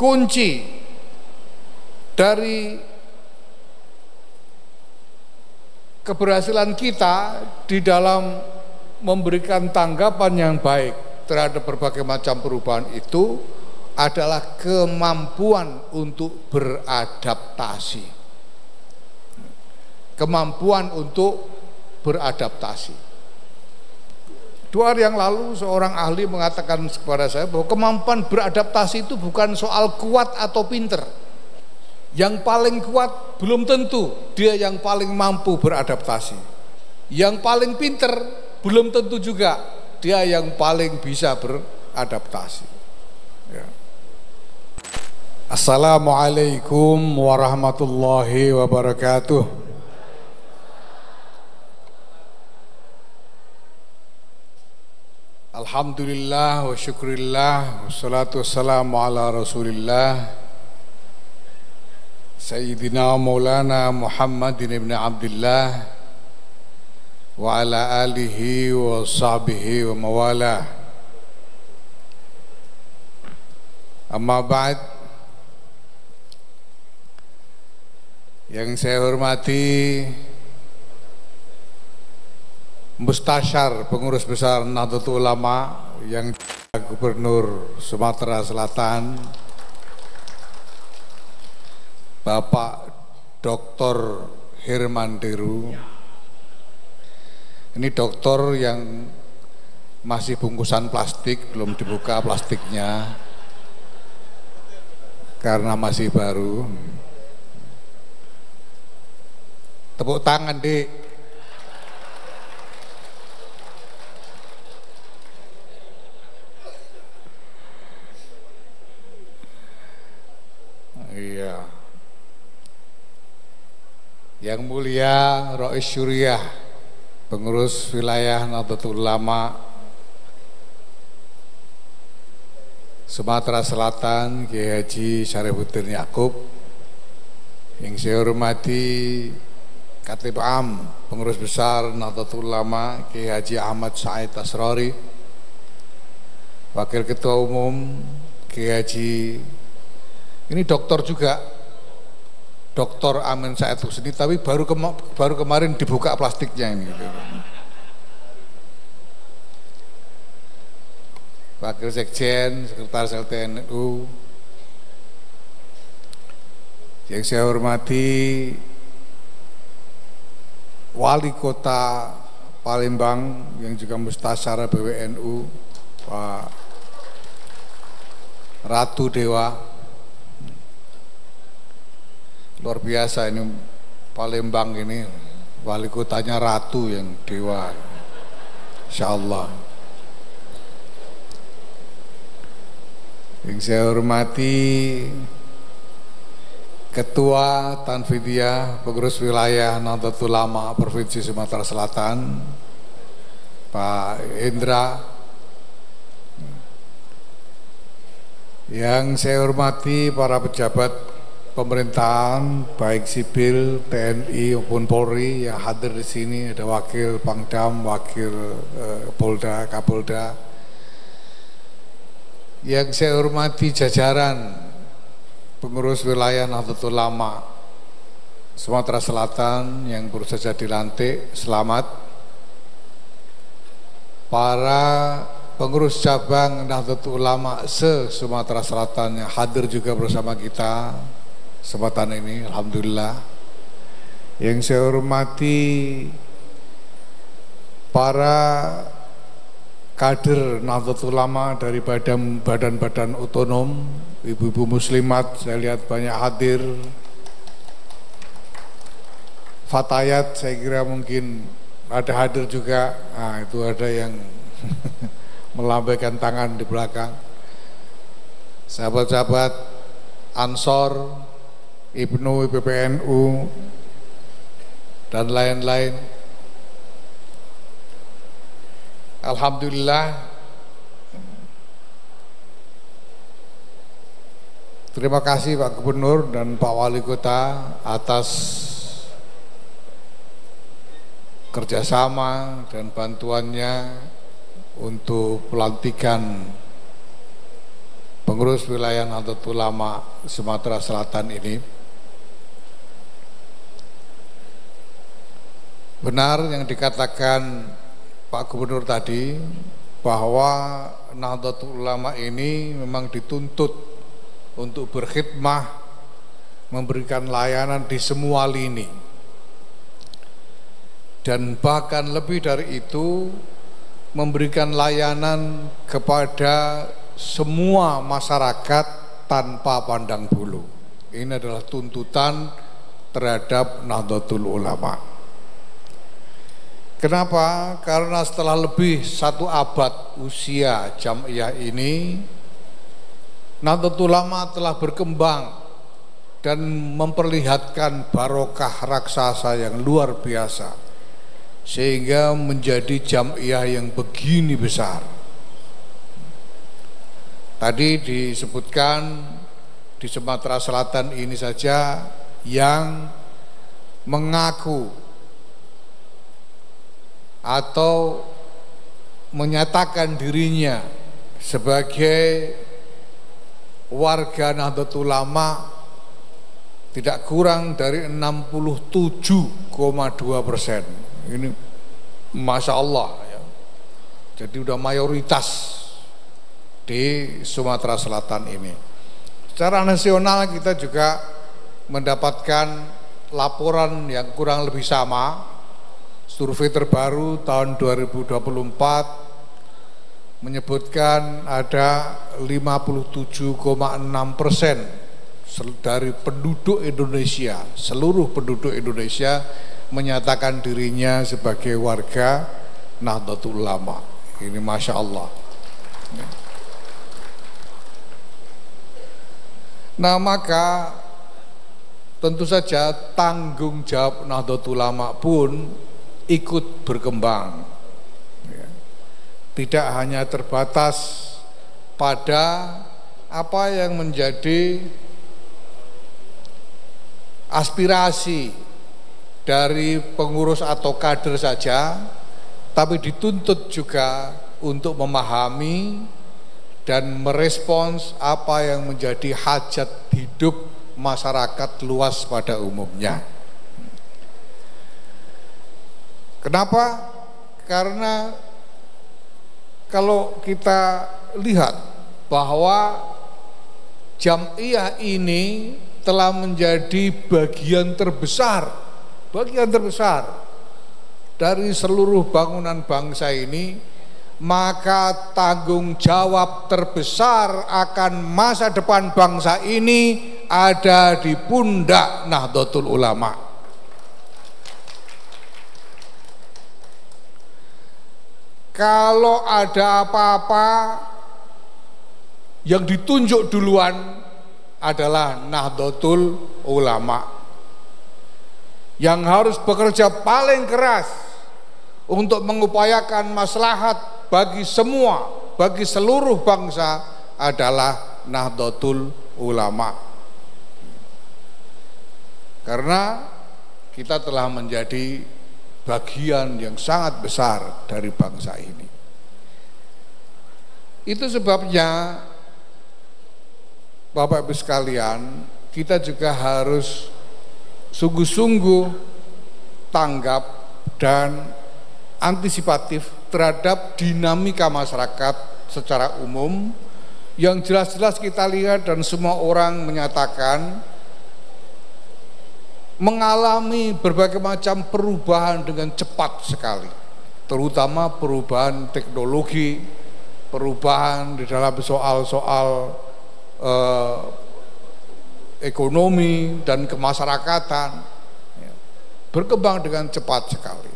kunci dari keberhasilan kita di dalam memberikan tanggapan yang baik terhadap berbagai macam perubahan itu adalah kemampuan untuk beradaptasi. Kemampuan untuk beradaptasi. 2 hari yang lalu seorang ahli mengatakan kepada saya bahwa kemampuan beradaptasi itu bukan soal kuat atau pinter. Yang paling kuat belum tentu dia yang paling mampu beradaptasi. Yang paling pinter belum tentu juga dia yang paling bisa beradaptasi. Ya. Assalamualaikum warahmatullahi wabarakatuh. Alhamdulillah wa syukurillah wassalatu wassalamu ala rasulillah Sayyidina Maulana Muhammadin ibn Abdullah wa ala alihi wa sahbihi wa mawala. Amma ba'd. Yang saya hormati Mustasyar Pengurus Besar Nahdlatul Ulama yang Gubernur Sumatera Selatan, Bapak Dr. Herman Deru. Ini dokter yang masih bungkusan plastik, belum dibuka plastiknya karena masih baru. Tepuk tangan, Dik. Iya. Yang mulia Rais Syuriah, Pengurus Wilayah Nahdlatul Ulama Sumatera Selatan, Kiai Haji Syarifuddin Yaqub. Yang saya hormati Khatib Am Pengurus Besar Nahdlatul Ulama Kiai Haji Ahmad Said Asrori, Wakil Ketua Umum Kiai Haji, ini dokter juga, Dr. Amin Said Husni, tapi baru kemarin dibuka plastiknya ini. Gitu. Wakil Sekjen, Sekretaris LTNU. Yang saya hormati Wali Kota Palembang yang juga Mustasyar PWNU, Pak Ratu Dewa. Luar biasa ini Palembang ini, wali kotanya ratu yang dewa, insyaallah. Yang saya hormati Ketua Tanfidiyah Pengurus Wilayah Nahdlatul Ulama Provinsi Sumatera Selatan, Pak Indra. Yang saya hormati para pejabat pemerintahan baik sipil, TNI maupun Polri yang hadir di sini, ada Wakil Pangdam, Wakil Polda, Kapolda. Yang saya hormati jajaran Pengurus Wilayah Nahdlatul Ulama Sumatera Selatan yang baru saja dilantik, selamat. Para pengurus cabang Nahdlatul Ulama se-Sumatera Selatan yang hadir juga bersama kita kesempatan ini, alhamdulillah. Yang saya hormati para kader Nahdlatul Ulama dari badan-badan otonom, ibu-ibu muslimat, saya lihat banyak hadir. Fatayat saya kira mungkin ada hadir juga. Nah, itu ada yang melambaikan tangan di belakang. Sahabat-sahabat Ansor, Ibnu, PPNU, dan lain-lain. Alhamdulillah, terima kasih Pak Gubernur dan Pak Wali Kota atas kerjasama dan bantuannya untuk pelantikan pengurus wilayah Nahdlatul Ulama Sumatera Selatan ini. Benar yang dikatakan Pak Gubernur tadi, bahwa Nahdlatul Ulama ini memang dituntut untuk berkhidmah, memberikan layanan di semua lini. Dan bahkan lebih dari itu, memberikan layanan kepada semua masyarakat tanpa pandang bulu. Ini adalah tuntutan terhadap Nahdlatul Ulama. Kenapa? Karena setelah lebih 1 abad usia Jam'iyah ini, Nahdlatul Ulama telah berkembang dan memperlihatkan barokah raksasa yang luar biasa, sehingga menjadi Jam'iyah yang begini besar. Tadi disebutkan di Sumatera Selatan ini saja yang mengaku atau menyatakan dirinya sebagai warga Nahdlatul Ulama tidak kurang dari 67,2%. Ini Masya Allah ya. Jadi udah mayoritas di Sumatera Selatan ini. Secara nasional kita juga mendapatkan laporan yang kurang lebih sama. Survei terbaru tahun 2024 menyebutkan ada 57,6% dari penduduk Indonesia, seluruh penduduk Indonesia menyatakan dirinya sebagai warga Nahdlatul Ulama. Ini Masya Allah. Nah, maka tentu saja tanggung jawab Nahdlatul Ulama pun ikut berkembang, tidak hanya terbatas pada apa yang menjadi aspirasi dari pengurus atau kader saja, tapi dituntut juga untuk memahami dan merespons apa yang menjadi hajat hidup masyarakat luas pada umumnya. Kenapa? Karena kalau kita lihat bahwa Jam'iyah ini telah menjadi bagian terbesar dari seluruh bangunan bangsa ini, maka tanggung jawab terbesar akan masa depan bangsa ini ada di pundak Nahdlatul Ulama. Kalau ada apa-apa, yang ditunjuk duluan adalah Nahdlatul Ulama, yang harus bekerja paling keras untuk mengupayakan maslahat bagi semua, bagi seluruh bangsa adalah Nahdlatul Ulama. Karena kita telah menjadi bagian yang sangat besar dari bangsa ini. Itu sebabnya Bapak Ibu sekalian, kita juga harus sungguh-sungguh tanggap dan antisipatif terhadap dinamika masyarakat secara umum yang jelas-jelas kita lihat dan semua orang menyatakan mengalami berbagai macam perubahan dengan cepat sekali, terutama perubahan teknologi, perubahan di dalam soal-soal ekonomi dan kemasyarakatan, berkembang dengan cepat sekali.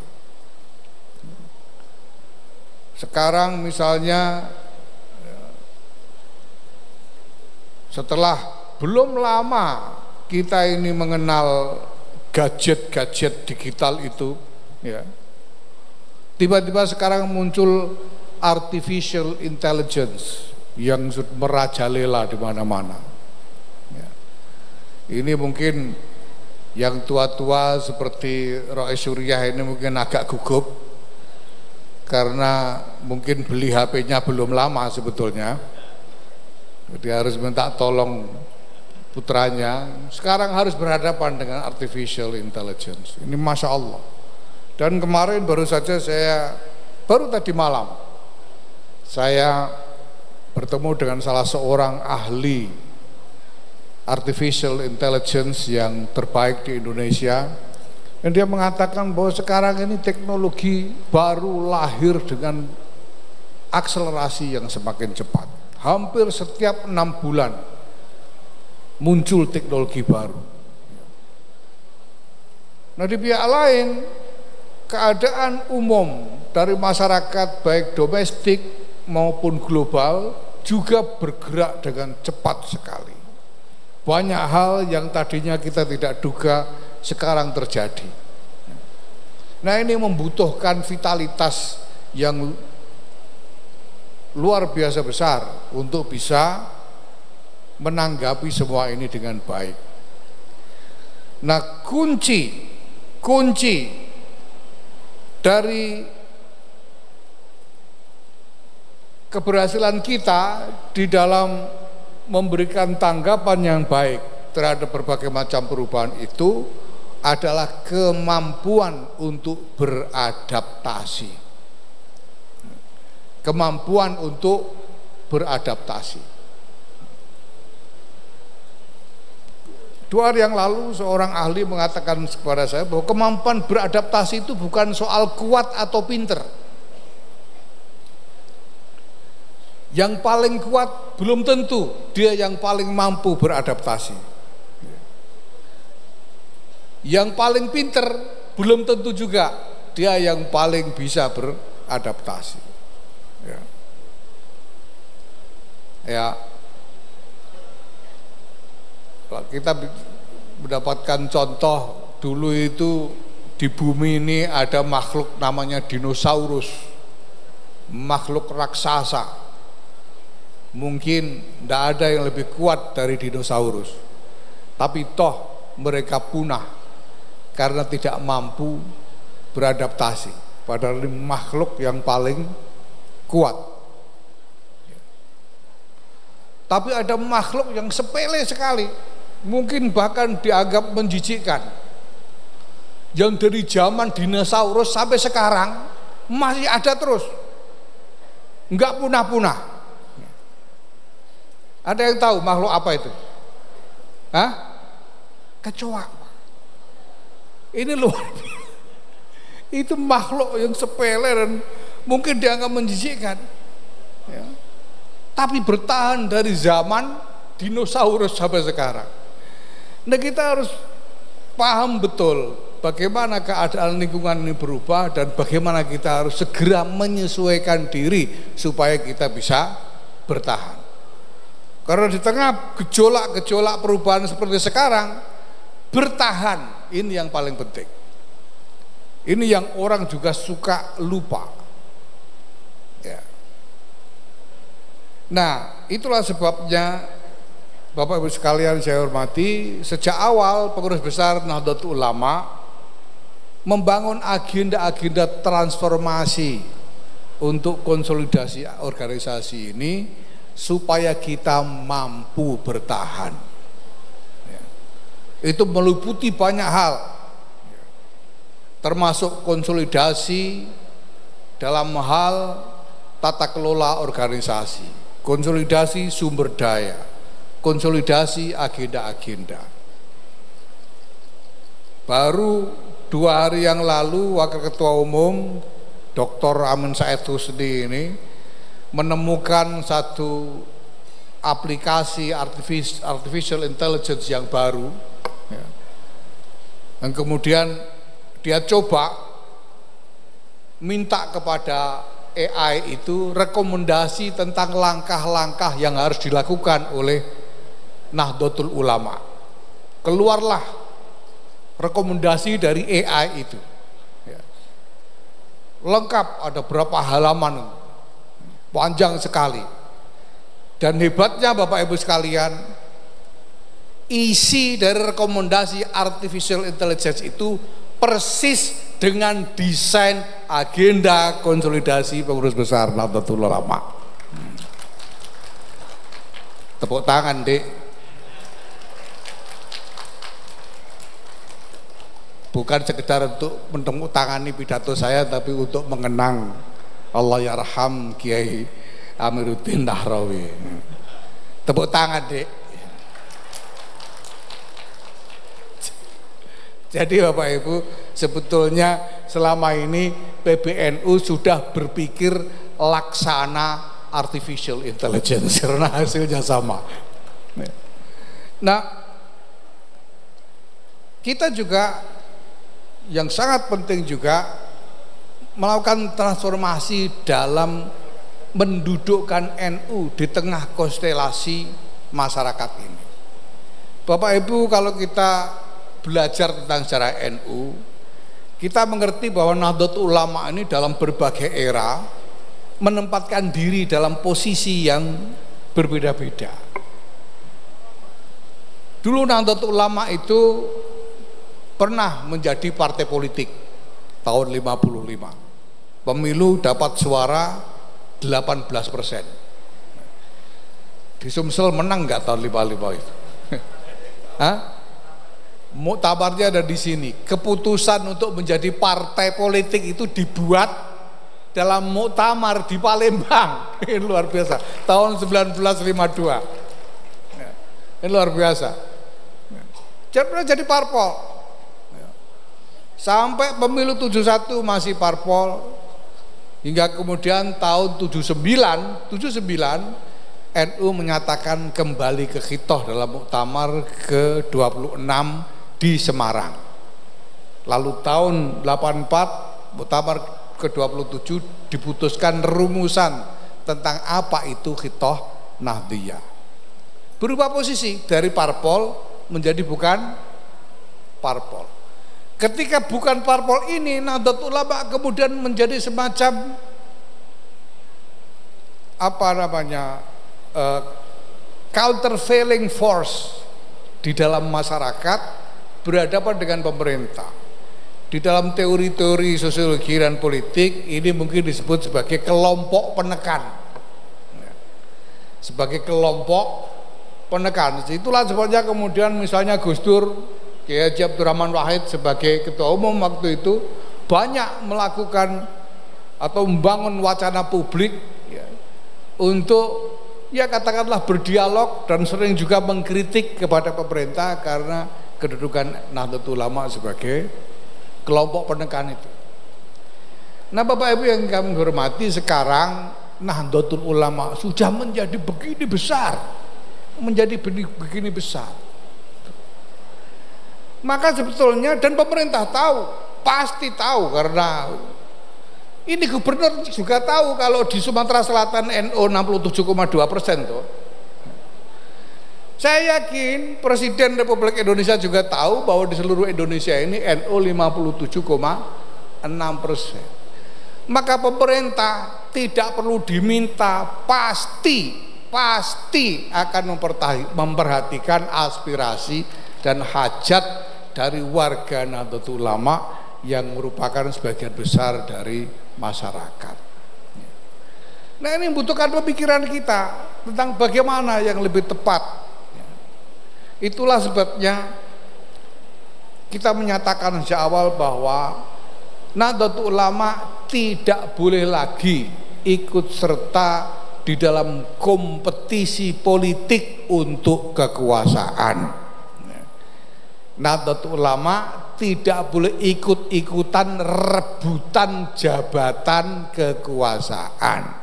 Sekarang misalnya setelah belum lama kita ini mengenal gadget-gadget digital itu, ya, tiba-tiba sekarang muncul artificial intelligence yang merajalela di mana-mana. Ya. Ini mungkin yang tua-tua seperti Roy Surya ini mungkin agak gugup karena mungkin beli HP-nya belum lama sebetulnya. Dia harus minta tolong putranya, sekarang harus berhadapan dengan artificial intelligence. Ini Masya Allah. Dan kemarin baru saja baru tadi malam, saya bertemu dengan salah seorang ahli artificial intelligence yang terbaik di Indonesia. Dan dia mengatakan bahwa sekarang ini teknologi baru lahir dengan akselerasi yang semakin cepat. Hampir setiap 6 bulan muncul teknologi baru. Nah, di pihak lain, keadaan umum dari masyarakat baik domestik maupun global juga bergerak dengan cepat sekali. Banyak hal yang tadinya kita tidak duga sekarang terjadi. Nah, ini membutuhkan vitalitas yang luar biasa besar untuk bisa menanggapi semua ini dengan baik. Nah, kunci dari keberhasilan kita di dalam memberikan tanggapan yang baik terhadap berbagai macam perubahan itu adalah kemampuan untuk beradaptasi. Kemampuan untuk beradaptasi. 2 hari yang lalu seorang ahli mengatakan kepada saya bahwa kemampuan beradaptasi itu bukan soal kuat atau pinter. Yang paling kuat belum tentu dia yang paling mampu beradaptasi. Yang paling pinter belum tentu juga dia yang paling bisa beradaptasi. Ya, kita mendapatkan contoh dulu itu di bumi ini ada makhluk namanya dinosaurus, makhluk raksasa. Mungkin tidak ada yang lebih kuat dari dinosaurus, tapi toh mereka punah karena tidak mampu beradaptasi. Padahal ini makhluk yang paling kuat. Tapi ada makhluk yang sepele sekali, mungkin bahkan dianggap menjijikkan, yang dari zaman dinosaurus sampai sekarang masih ada terus, enggak punah-punah. Ada yang tahu makhluk apa itu? Hah? Kecoa. Ini luar biasa. Itu makhluk yang sepele dan mungkin dianggap menjijikkan, ya, tapi bertahan dari zaman dinosaurus sampai sekarang. Nah, kita harus paham betul bagaimana keadaan lingkungan ini berubah dan bagaimana kita harus segera menyesuaikan diri supaya kita bisa bertahan. Karena di tengah gejolak-gejolak perubahan seperti sekarang, bertahan ini yang paling penting. Ini yang orang juga suka lupa. Ya. Nah, itulah sebabnya Bapak Ibu sekalian saya hormati, sejak awal Pengurus Besar Nahdlatul Ulama membangun agenda-agenda transformasi untuk konsolidasi organisasi ini supaya kita mampu bertahan. Ya. Itu meliputi banyak hal, termasuk konsolidasi dalam hal tata kelola organisasi, konsolidasi sumber daya, konsolidasi agenda-agenda. Baru 2 hari yang lalu Wakil Ketua Umum Dr. Amin Said Husni ini menemukan satu aplikasi artificial intelligence yang baru, ya. Dan kemudian dia coba minta kepada AI itu rekomendasi tentang langkah-langkah yang harus dilakukan oleh Nahdlatul Ulama. Keluarlah rekomendasi dari AI itu, ya. Lengkap, ada berapa halaman, panjang sekali. Dan hebatnya Bapak Ibu sekalian, isi dari rekomendasi artificial intelligence itu persis dengan desain agenda konsolidasi Pengurus Besar Nahdlatul Ulama. Tepuk tangan, Dik. Bukan sekedar untuk menepuk tangani pidato saya, tapi untuk mengenang Allah yarham Kiai Amiruddin Nahrawi. Tepuk tangan, Dik. Jadi Bapak Ibu, sebetulnya selama ini PBNU sudah berpikir laksana artificial intelligence karena hasilnya sama. Nah, kita juga yang sangat penting juga melakukan transformasi dalam mendudukkan NU di tengah konstelasi masyarakat ini. Bapak Ibu, kalau kita belajar tentang sejarah NU, kita mengerti bahwa Nahdlatul Ulama ini dalam berbagai era menempatkan diri dalam posisi yang berbeda-beda. Dulu Nahdlatul Ulama itu pernah menjadi partai politik tahun 55. Pemilu dapat suara 18%. Di Sumsel menang nggak tahun 55 itu? Hah? Muktabarnya ada di sini. Keputusan untuk menjadi partai politik itu dibuat dalam muktamar di Palembang. Ini luar biasa. Tahun 1952. Ini luar biasa. Jadi parpol. Sampai pemilu 71 masih parpol. Hingga kemudian tahun 79 NU menyatakan kembali ke khitoh dalam muktamar ke-26 di Semarang. Lalu tahun 84 muktamar ke-27 diputuskan rumusan tentang apa itu khitoh Nahdliyah. Berubah posisi dari parpol menjadi bukan parpol. Ketika bukan parpol ini, Nahdlatul Ulama kemudian menjadi semacam countervailing force di dalam masyarakat berhadapan dengan pemerintah. Di dalam teori-teori sosiologi dan politik ini mungkin disebut sebagai kelompok penekan. Sebagai kelompok penekan. Itulah sebabnya kemudian misalnya Gus Dur, Kiai Haji Abdurrahman Wahid sebagai ketua umum waktu itu banyak melakukan atau membangun wacana publik ya, untuk ya katakanlah berdialog dan sering juga mengkritik kepada pemerintah karena kedudukan Nahdlatul Ulama sebagai kelompok penekan itu. Nah Bapak Ibu yang kami hormati, sekarang Nahdlatul Ulama sudah menjadi begini besar, begini besar. Maka sebetulnya dan pemerintah tahu, pasti tahu karena ini gubernur juga tahu kalau di Sumatera Selatan NU 67,2% tuh. Saya yakin Presiden Republik Indonesia juga tahu bahwa di seluruh Indonesia ini NU 57,6%. Maka pemerintah tidak perlu diminta, pasti akan memperhatikan aspirasi dan hajat dari warga Nahdlatul Ulama yang merupakan sebagian besar dari masyarakat. Nah ini membutuhkan pemikiran kita tentang bagaimana yang lebih tepat. Itulah sebabnya kita menyatakan sejak awal bahwa Nahdlatul Ulama tidak boleh lagi ikut serta di dalam kompetisi politik untuk kekuasaan. Nahdlatul Ulama tidak boleh ikut-ikutan rebutan jabatan kekuasaan.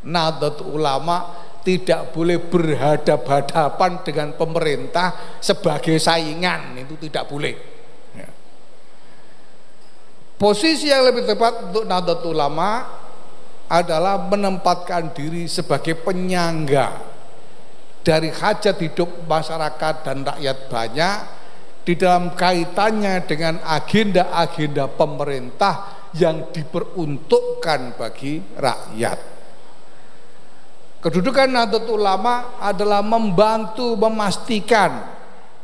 Nahdlatul Ulama tidak boleh berhadapan dengan pemerintah sebagai saingan, itu tidak boleh. Posisi yang lebih tepat untuk Nahdlatul Ulama adalah menempatkan diri sebagai penyangga dari hajat hidup masyarakat dan rakyat banyak di dalam kaitannya dengan agenda-agenda pemerintah yang diperuntukkan bagi rakyat. Kedudukan Nahdlatul Ulama adalah membantu memastikan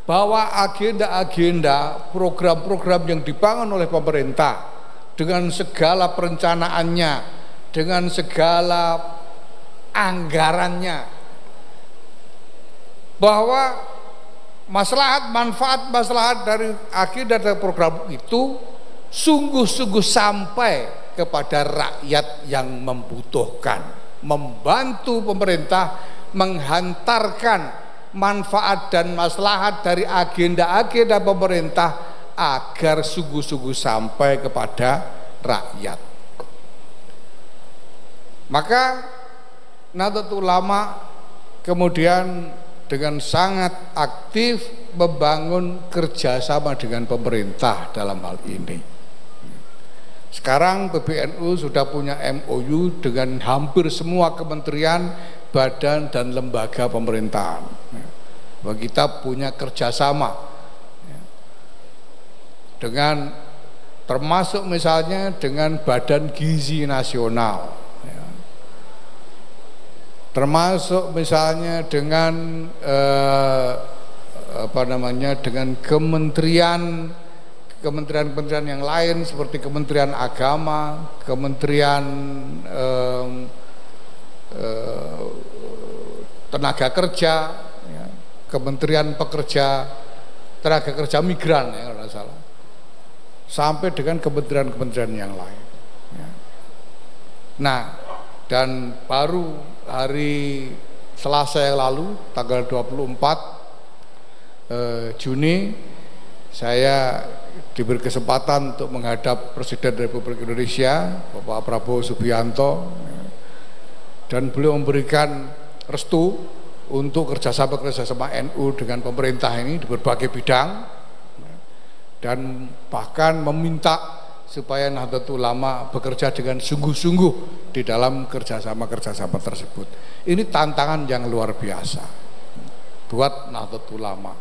bahwa agenda-agenda program-program yang dibangun oleh pemerintah dengan segala perencanaannya, dengan segala anggarannya, bahwa maslahat, manfaat, maslahat dari akidah dan program itu sungguh-sungguh sampai kepada rakyat yang membutuhkan, membantu pemerintah menghantarkan manfaat dan maslahat dari agenda-agenda pemerintah agar sungguh-sungguh sampai kepada rakyat. Maka Nahdlatul Ulama kemudian dengan sangat aktif membangun kerjasama dengan pemerintah dalam hal ini. Sekarang PBNU sudah punya MOU dengan hampir semua kementerian, badan dan lembaga pemerintahan. Bahwa kita punya kerjasama dengan, termasuk misalnya dengan Badan Gizi Nasional, termasuk misalnya dengan dengan kementerian yang lain seperti Kementerian Agama, Kementerian Tenaga Kerja, ya, Kementerian Tenaga Kerja Migran, ya, kalau tidak salah, sampai dengan kementerian-kementerian yang lain. Ya. Nah, dan baru hari Selasa yang lalu tanggal 24 Juni saya diberi kesempatan untuk menghadap Presiden Republik Indonesia Bapak Prabowo Subianto, dan beliau memberikan restu untuk kerjasama NU dengan pemerintah ini di berbagai bidang, dan bahkan meminta supaya Nahdlatul Ulama bekerja dengan sungguh-sungguh di dalam kerjasama tersebut. Ini tantangan yang luar biasa buat Nahdlatul Ulama,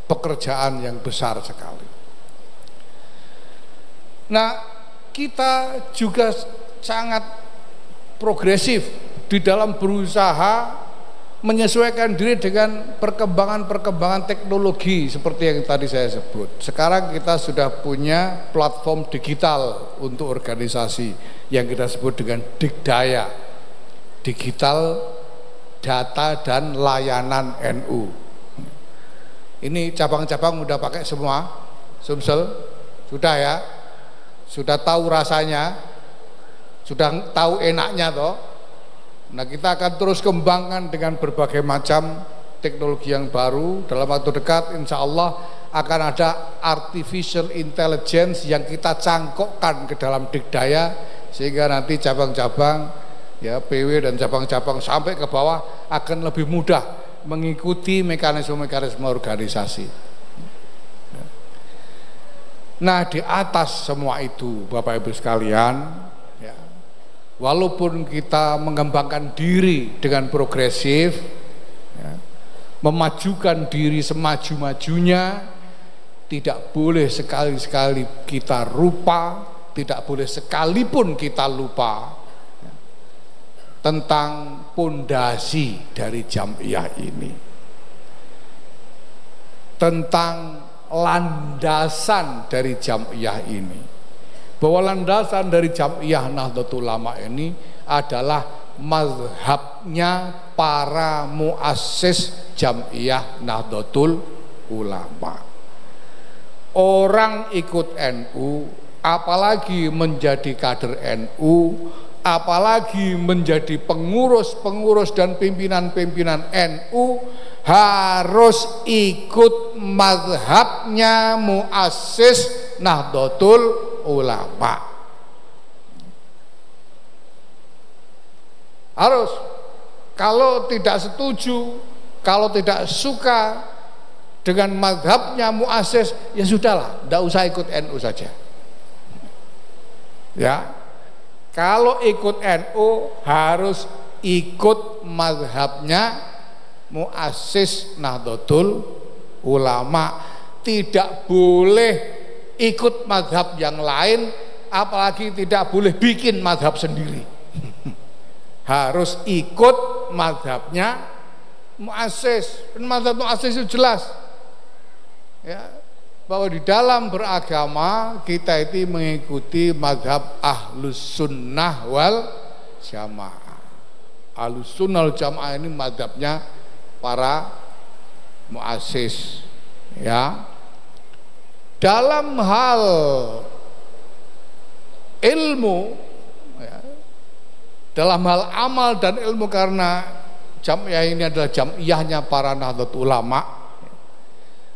pekerjaan yang besar sekali. Nah, kita juga sangat progresif di dalam berusaha menyesuaikan diri dengan perkembangan teknologi seperti yang tadi saya sebut. Sekarang kita sudah punya platform digital untuk organisasi yang kita sebut dengan Digdaya, Digital Data dan Layanan NU. Ini cabang-cabang udah pakai semua, Sumsel, sudah ya, sudah tahu rasanya, sudah tahu enaknya toh. Nah, kita akan terus kembangkan dengan berbagai macam teknologi yang baru. Dalam waktu dekat insya Allah akan ada artificial intelligence yang kita cangkokkan ke dalam Digdaya, sehingga nanti cabang-cabang, ya, PW dan cabang-cabang sampai ke bawah akan lebih mudah mengikuti mekanisme organisasi. Nah, di atas semua itu Bapak Ibu sekalian, walaupun kita mengembangkan diri dengan progresif, ya, memajukan diri semaju-majunya, tidak boleh sekali-sekali kita lupa, tidak boleh sekalipun kita lupa, ya, tentang pondasi dari Jam'iyah ini, tentang landasan dari Jam'iyah ini. Bahwa landasan dari Jam'iyah Nahdlatul Ulama ini adalah mazhabnya para muassis Jam'iyah Nahdlatul Ulama. Orang ikut NU, apalagi menjadi kader NU, apalagi menjadi pengurus dan pimpinan-pimpinan NU, harus ikut mazhabnya muassis Nahdlatul Ulama. Harus. Kalau tidak setuju, kalau tidak suka dengan mazhabnya muassis, ya sudahlah, tidak usah ikut NU saja. Ya, kalau ikut NU harus ikut mazhabnya muassis Nahdlatul Ulama. Tidak boleh ikut mazhab yang lain, apalagi tidak boleh bikin mazhab sendiri. Harus ikut mazhabnya muassis. Mazhab muassis itu jelas, ya, bahwa di dalam beragama kita itu mengikuti mazhab Ahlus Sunnah wal Jamaah. Ahlus Sunnah wal Jamaah ini mazhabnya para muassis, ya. Dalam hal ilmu, ya, dalam hal amal dan ilmu, karena Jam'iyah ini adalah jam'iyahnya para Nahdlatul Ulama,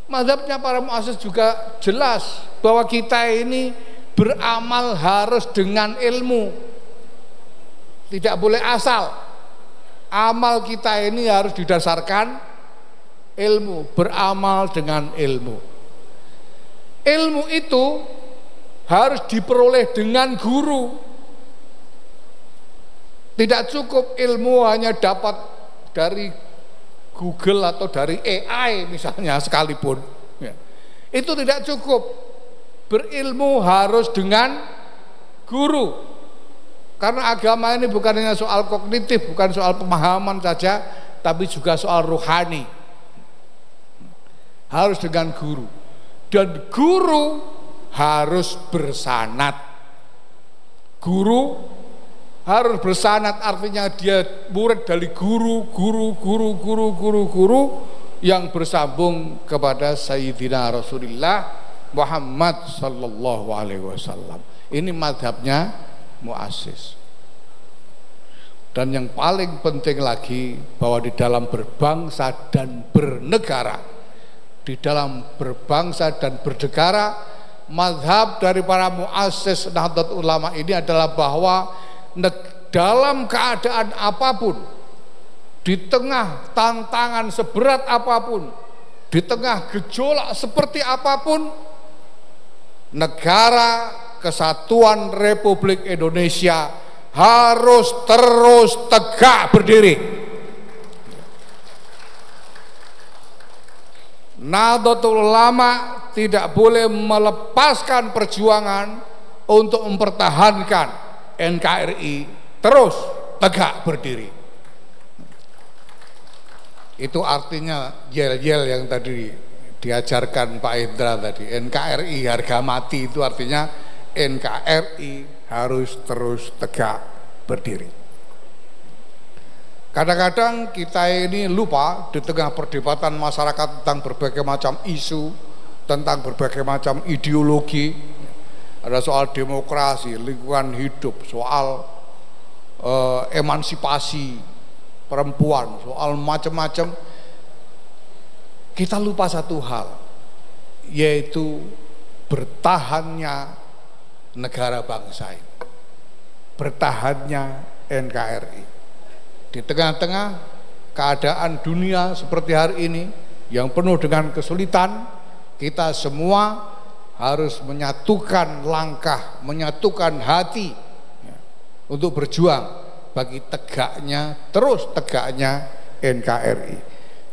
mazhabnya para muassis juga jelas bahwa kita ini beramal harus dengan ilmu, tidak boleh asal. Amal kita ini harus didasarkan ilmu, beramal dengan ilmu. Ilmu itu harus diperoleh dengan guru. Tidak cukup ilmu hanya dapat dari Google atau dari AI misalnya sekalipun, ya. Itu tidak cukup. Berilmu harus dengan guru. Karena agama ini bukan hanya soal kognitif, bukan soal pemahaman saja, tapi juga soal rohani. Harus dengan guru. Dan guru harus bersanad. Guru harus bersanad, artinya dia murid dari guru yang bersambung kepada Sayyidina Rasulullah Muhammad sallallahu alaihi wasallam. Ini mazhabnya muassis. Dan yang paling penting lagi, bahwa di dalam berbangsa dan bernegara, di dalam berbangsa dan bernegara, mazhab dari para muassis Nahdlatul Ulama ini adalah bahwa dalam keadaan apapun, di tengah tantangan seberat apapun, di tengah gejolak seperti apapun, negara Kesatuan Republik Indonesia harus terus tegak berdiri. Nahdlatul Ulama tidak boleh melepaskan perjuangan untuk mempertahankan NKRI terus tegak berdiri. Itu artinya yel-yel yang tadi diajarkan Pak Indra tadi. NKRI harga mati, itu artinya NKRI harus terus tegak berdiri. Kadang-kadang kita ini lupa di tengah perdebatan masyarakat tentang berbagai macam isu, tentang berbagai macam ideologi. Ada soal demokrasi, lingkungan hidup, soal emansipasi perempuan, soal macam-macam. Kita lupa satu hal, yaitu bertahannya negara bangsa ini, bertahannya NKRI. Di tengah-tengah keadaan dunia seperti hari ini yang penuh dengan kesulitan, kita semua harus menyatukan langkah, menyatukan hati, ya, untuk berjuang bagi tegaknya, terus tegaknya NKRI,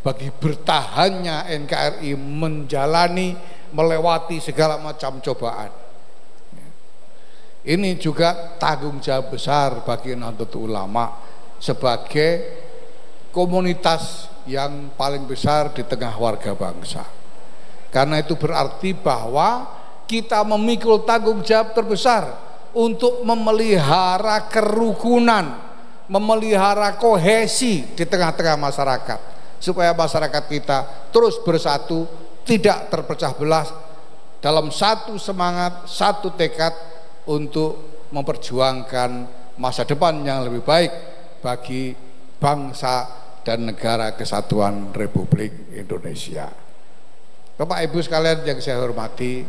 bagi bertahannya NKRI menjalani, melewati segala macam cobaan. Ini juga tanggung jawab besar bagi Nahdlatul Ulama sebagai komunitas yang paling besar di tengah warga bangsa. Karena itu berarti bahwa kita memikul tanggung jawab terbesar untuk memelihara kerukunan, memelihara kohesi di tengah-tengah masyarakat, supaya masyarakat kita terus bersatu, tidak terpecah belah dalam satu semangat, satu tekad untuk memperjuangkan masa depan yang lebih baik bagi bangsa dan negara Kesatuan Republik Indonesia. Bapak Ibu sekalian yang saya hormati,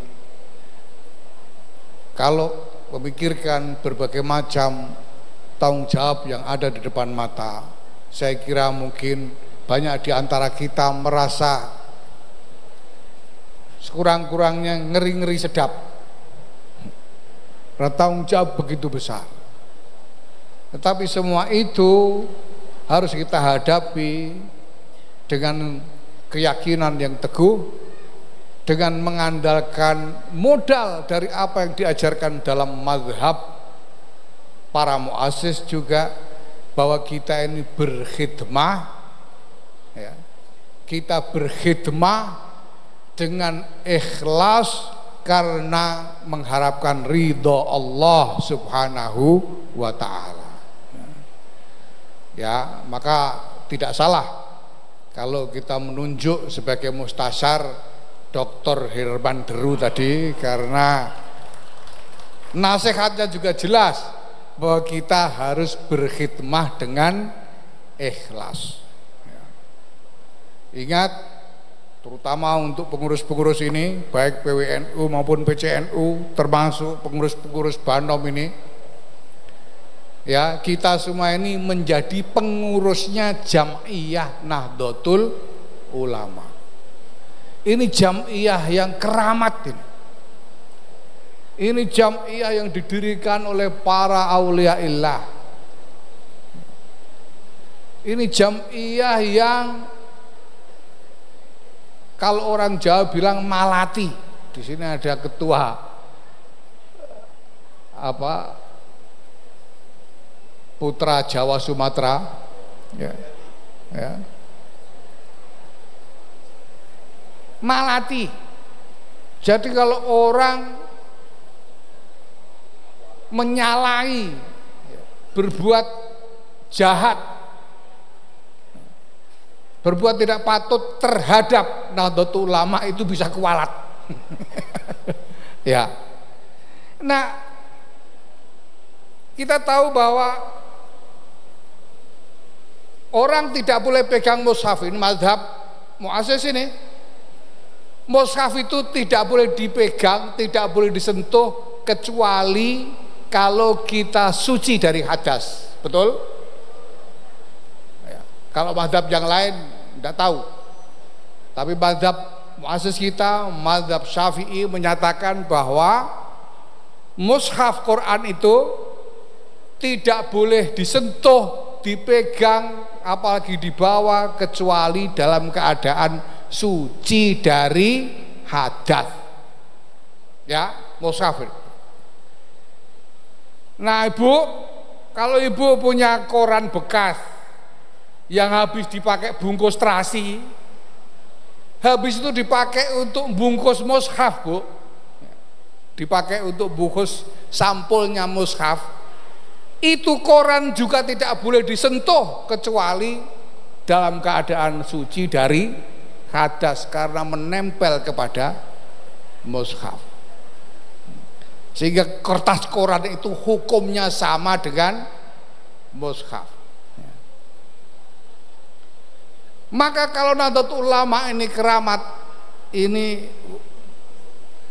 kalau memikirkan berbagai macam tanggung jawab yang ada di depan mata, saya kira mungkin banyak di antara kita merasa sekurang-kurangnya ngeri-ngeri sedap. Tanggung jawab begitu besar. Tetapi semua itu harus kita hadapi dengan keyakinan yang teguh, dengan mengandalkan modal dari apa yang diajarkan dalam mazhab para muassis juga, bahwa kita ini berkhidmah, ya, kita berkhidmah dengan ikhlas karena mengharapkan ridho Allah Subhanahu wa ta'ala. Ya, maka tidak salah kalau kita menunjuk sebagai mustasyar Dr. Herman Deru tadi, karena nasihatnya juga jelas bahwa kita harus berkhidmah dengan ikhlas. Ingat, terutama untuk pengurus-pengurus ini, baik PWNU maupun PCNU, termasuk pengurus-pengurus Banom ini, ya, kita semua ini menjadi pengurusnya Jam'iyah Nahdlatul Ulama. Ini jam'iyah yang keramat ini. Ini jam'iyah yang didirikan oleh para auliaillah. Ini jam'iyah yang kalau orang Jawa bilang malati. Di sini ada ketua Putra Jawa Sumatera, ya. Malati. Jadi kalau orang menyalahi, berbuat jahat, berbuat tidak patut terhadap Nahdlatul Ulama, itu bisa kualat. Ya. Nah, kita tahu bahwa orang tidak boleh pegang mushaf. Ini mazhab mu'assis ini. Mushaf itu tidak boleh dipegang, tidak boleh disentuh kecuali kalau kita suci dari hadas. Betul? Ya. Kalau mazhab yang lain tidak tahu. Tapi mazhab mu'assis kita, mazhab Syafi'i, menyatakan bahwa mushaf Quran itu tidak boleh disentuh, dipegang, apalagi dibawa kecuali dalam keadaan suci dari hadas. Ya, mushaf. Nah, Ibu, kalau Ibu punya koran bekas yang habis dipakai bungkus terasi, habis itu dipakai untuk bungkus mushaf, Bu, dipakai untuk bungkus sampulnya mushaf, itu koran juga tidak boleh disentuh kecuali dalam keadaan suci dari hadas, karena menempel kepada mushaf. Sehingga kertas koran itu hukumnya sama dengan mushaf. Maka kalau Nahdlatul Ulama ini keramat, ini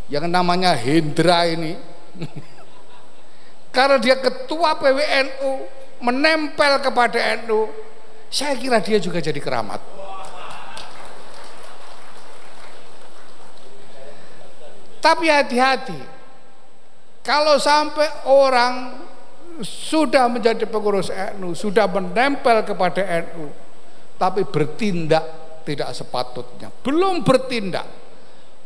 yang namanya Hendra ini karena dia ketua PWNU, menempel kepada NU, saya kira dia juga jadi keramat. Tapi hati-hati, kalau sampai orang sudah menjadi pengurus NU, sudah menempel kepada NU, tapi bertindak tidak sepatutnya, belum bertindak,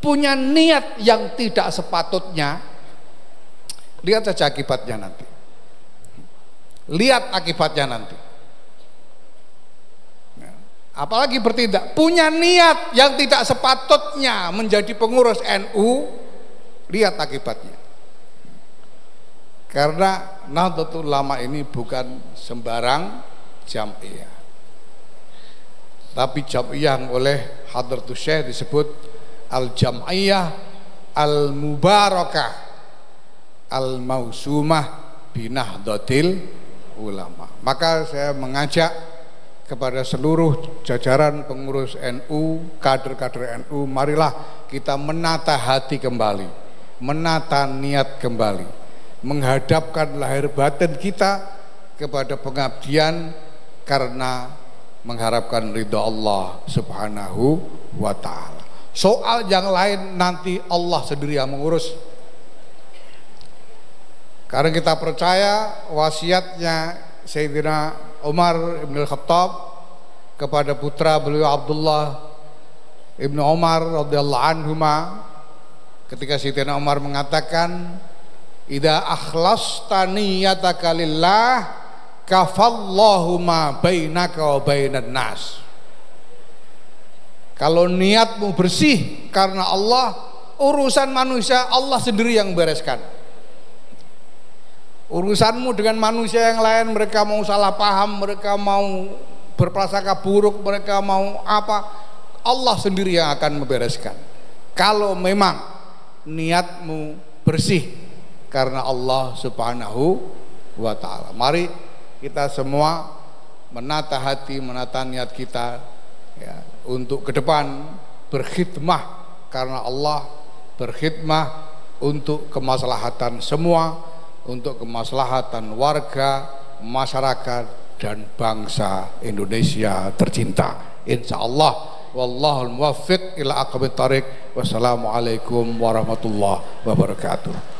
punya niat yang tidak sepatutnya, lihat saja akibatnya nanti. Lihat akibatnya nanti. Apalagi bertindak, punya niat yang tidak sepatutnya menjadi pengurus NU, lihat akibatnya. Karena Nahdlatul Ulama ini bukan sembarang jam'iyah, tapi jam'iyah yang oleh Hadratus Syekh disebut al-jam'iyah al-mubarakah al-mausumah binahdlatil ulama. Maka saya mengajak kepada seluruh jajaran pengurus NU, kader-kader NU, marilah kita menata hati kembali, menata niat kembali, menghadapkan lahir batin kita kepada pengabdian karena mengharapkan ridha Allah Subhanahu wa ta'ala. Soal yang lain nanti Allah sendiri yang mengurus. Karena kita percaya wasiatnya Sayyidina Umar Ibn Khattab kepada putra beliau Abdullah Ibn Umar radhiyallahu anhuma, ketika Sayyidina Umar mengatakan, "Idza akhlasta niyataka lillah kafallahu ma bainaka wa bainan nas." Kalau niatmu bersih karena Allah, urusan manusia Allah sendiri yang bereskan. Urusanmu dengan manusia yang lain, mereka mau salah paham, mereka mau berprasangka buruk, mereka mau apa, Allah sendiri yang akan membereskan. Kalau memang niatmu bersih karena Allah Subhanahu wa ta'ala. Mari kita semua menata hati, menata niat kita ya, untuk ke depan berkhidmah karena Allah, berkhidmah untuk kemaslahatan semua, untuk kemaslahatan warga, masyarakat dan bangsa Indonesia tercinta. Insyaallah. Wallahul muwaffiq ila aqwamit thariq. Wassalamualaikum warahmatullahi wabarakatuh.